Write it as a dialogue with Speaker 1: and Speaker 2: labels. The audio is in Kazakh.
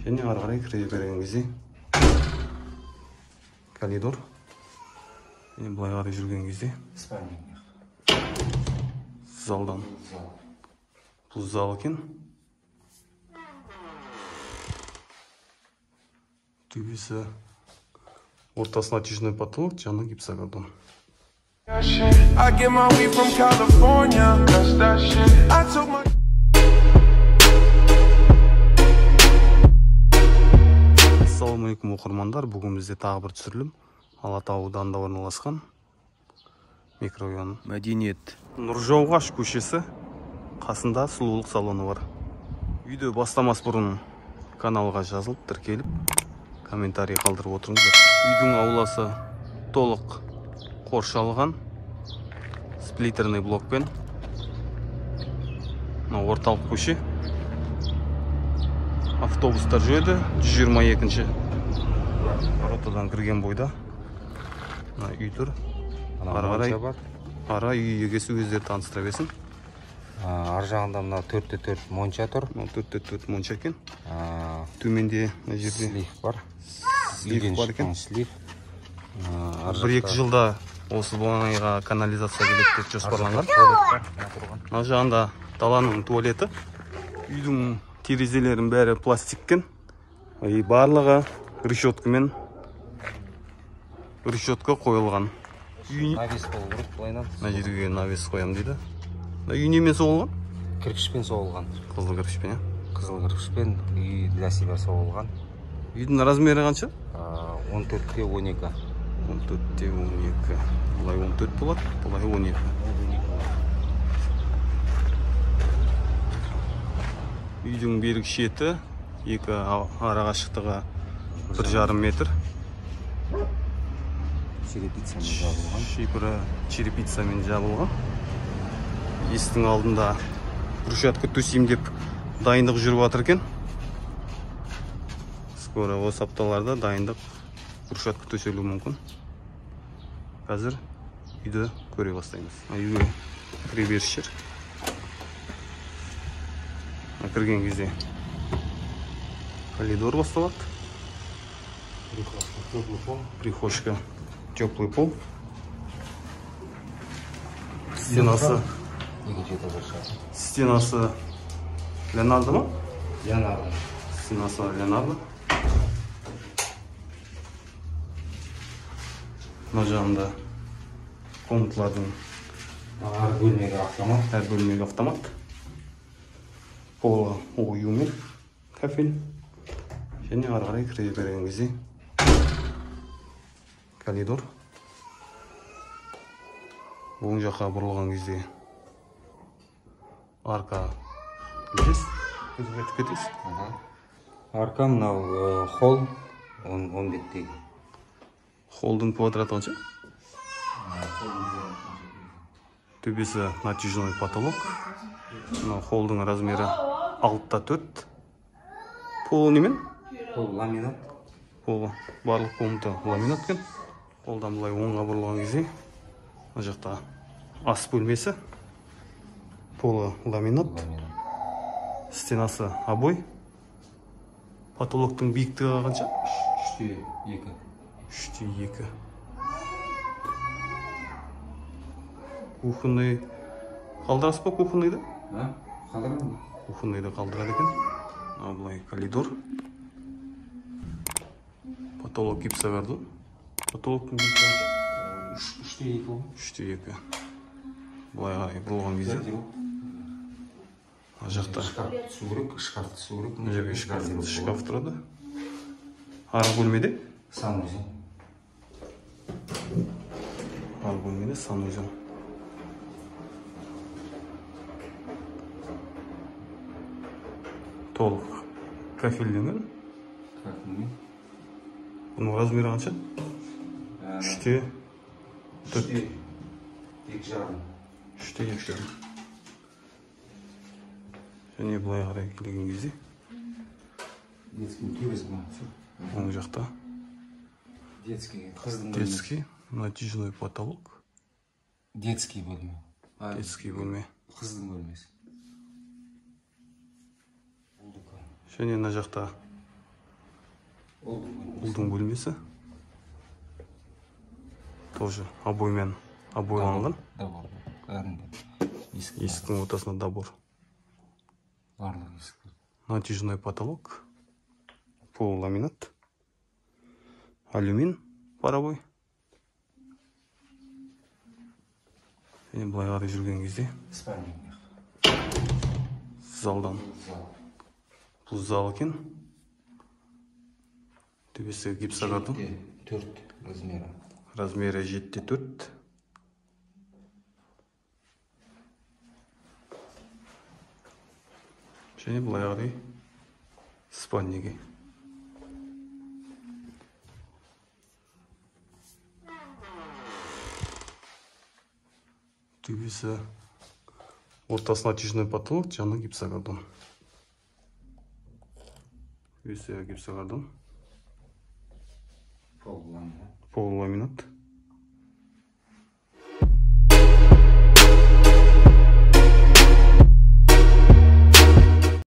Speaker 1: Және ары қарай кіре берген кезде коридор. Және былай қарай жүрген кезде залдан. Бұл зал екен. Төбесі ортасына натяжной потолок, жаңа гипсокартон. I get my weed from California. That's that shit. I took my Ассалаумалейкум оқырмандар. Бүгін бізде тағы бір түсірілім. Алатау ауданында орналасқан микрорайон Мәдениет Нұржауғаш көшесі қасында сұлулық салоны бар. Видео бастамас бұрын каналға жазылып, тіркеліп, комментарий қалдырып отырыңыздар. Үйдің ауласы толық қоршалған сплиттерный блокпен. Орталық көше. Автобустар жүреді 122-ші ротадан кірген бойда. Үй тұр. Ара үй егесі өздері таныстыра берсін.
Speaker 2: Ар жағында мына 4-4 монша тұр.
Speaker 1: 4-4 монша екен. Төменде жерде
Speaker 2: слив бар.
Speaker 1: Слив бар екен.
Speaker 2: Слив.
Speaker 1: 1-2 жылда осы болғанайға канализация келеді деп жоспарланған. Мына жағында даланың туалеті. Үйдің терезелерін бәрі пластиккен. Барлығы решеткамен решетка қойылған.
Speaker 2: Навес болу керек былайынан.
Speaker 1: Мына жерге навес қоям дейді. Үй немен соғылған?
Speaker 2: Кірпішпен соғылған.
Speaker 1: Қызыл кірпішпен,
Speaker 2: Қызыл кірпішпен үй для себя соғылған.
Speaker 1: Үйдің размері қанша?
Speaker 2: 14-12.
Speaker 1: 14-12. Бұлай 14 болады, бұлай 12. Үйдің берік шеті, екі ара қашықтығы 1,5 метр.
Speaker 2: Черепицамен жабылған.
Speaker 1: Шипірі черепицамен жабылған. Есіктің алдында брусчатка төсейім деп дайындық жүріп жатыр екен. Скоро осы апталарда дайындық брусчатка төселуі мүмкін. Қазір үйді көре бастаймыз. Үйге кіреберіс жер. Кірген кезде коридор басталады. Прихожка, теплый пол. Стенасы Леонардо ма?
Speaker 2: Леонардо.
Speaker 1: Стенасы Леонардо. Мына жағында комнаталардың
Speaker 2: Әр бөлмеге автомат.
Speaker 1: Әр бөлмеге автомат. Полы оюмен кафель. Және ары қарай кіре берген кезде коридор. Оң жаққа бұрылған кезде арка білесіз, көзге айтып кетесіз.
Speaker 2: Арка мынау холл 10 беттегі.
Speaker 1: Холлдың квадраты қанша? Төбесі натяжной потолок. Холлдың размері 6-4. Полы немен?
Speaker 2: Пол ламинат.
Speaker 1: Полы барлық комната ламинат екен. Қолдан былай оңға бұрылған кезде мына жақта ас бөлмесі. Полы ламинат. Стенасы обой. Потолоктың биіктігі қанша?
Speaker 2: 3-2.
Speaker 1: 3-2. Кухонный қалдырасыз ба кухонныйды?
Speaker 2: Қалдырам.
Speaker 1: Кухонныйды қалдырады екен. Былай коридор. Потолок гипсокартон. Потолоктың биіктігі
Speaker 2: 3-2.
Speaker 1: 3-2. Былай қарай бұрылған кезде жақта
Speaker 2: шкаф түсу керек.
Speaker 1: Шкаф тұрады. Ар бөлмеде
Speaker 2: санузел.
Speaker 1: Ар бөлмеде санузел. Толық кафельденген. Бұның размері қанша? 3-4. 3-2. Және бұлай қарай келген кезде оң жақта детский натяжной потолок.
Speaker 2: Детский бөлме.
Speaker 1: Детский бөлме.
Speaker 2: Қыздың бөлмесі.
Speaker 1: Және мына жақта Ұлдың бөлмесі. Тоже обоймен обойланған.
Speaker 2: Добор.
Speaker 1: Есіктің ортасында добор.
Speaker 2: Барлық есік.
Speaker 1: Натяжной потолок. Полуламинат. Алюмин паровой. Және былай қарай жүрген кезде
Speaker 2: Спальня.
Speaker 1: залдан. Бұл зал екен. Төбесі гипсогартон.
Speaker 2: 4 размері.
Speaker 1: Размері 7-4. Және былай қарай спальняге. Төбесі ортасына натяжной потолок, жаны гипсогартон. Төбесі гипсогартон.
Speaker 2: Полуламинат.
Speaker 1: Полуламинат.